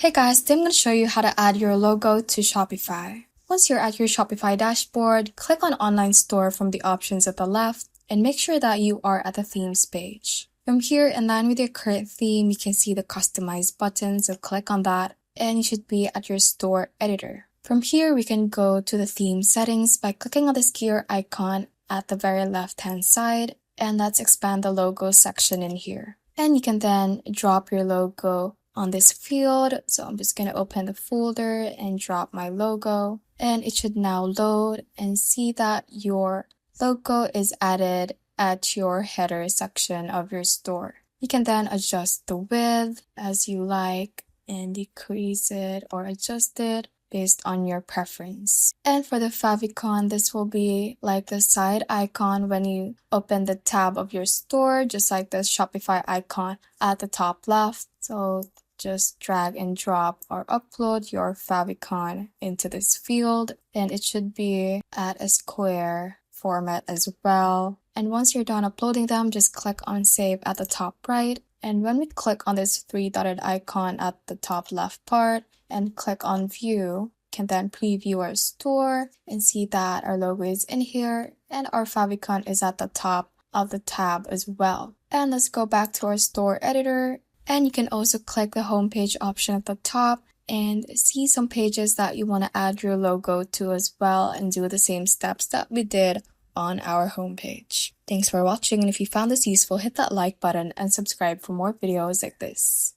Hey guys, today I'm going to show you how to add your logo to Shopify. Once you're at your Shopify dashboard, click on Online Store from the options at the left and make sure that you are at the Themes page. From here, in line with your current theme, you can see the Customize button, so click on that and you should be at your store editor. From here, we can go to the theme settings by clicking on this gear icon at the very left-hand side, and let's expand the logo section in here. And you can then drop your logo on this field. So I'm just going to open the folder and drop my logo, and it should now load and see that your logo is added at your header section of your store. You can then adjust the width as you like and decrease it or adjust it based on your preference. And for the favicon, this will be like the side icon when you open the tab of your store, just like the Shopify icon at the top left. So just drag and drop or upload your favicon into this field, and it should be at a square format as well. And once you're done uploading them, just click on save at the top right. And when we click on this three-dotted icon at the top left part and click on view, can then preview our store and see that our logo is in here and our favicon is at the top of the tab as well. And let's go back to our store editor, and you can also click the homepage option at the top and see some pages that you want to add your logo to as well, and do the same steps that we did on our homepage. Thanks for watching, and if you found this useful, hit that like button and subscribe for more videos like this.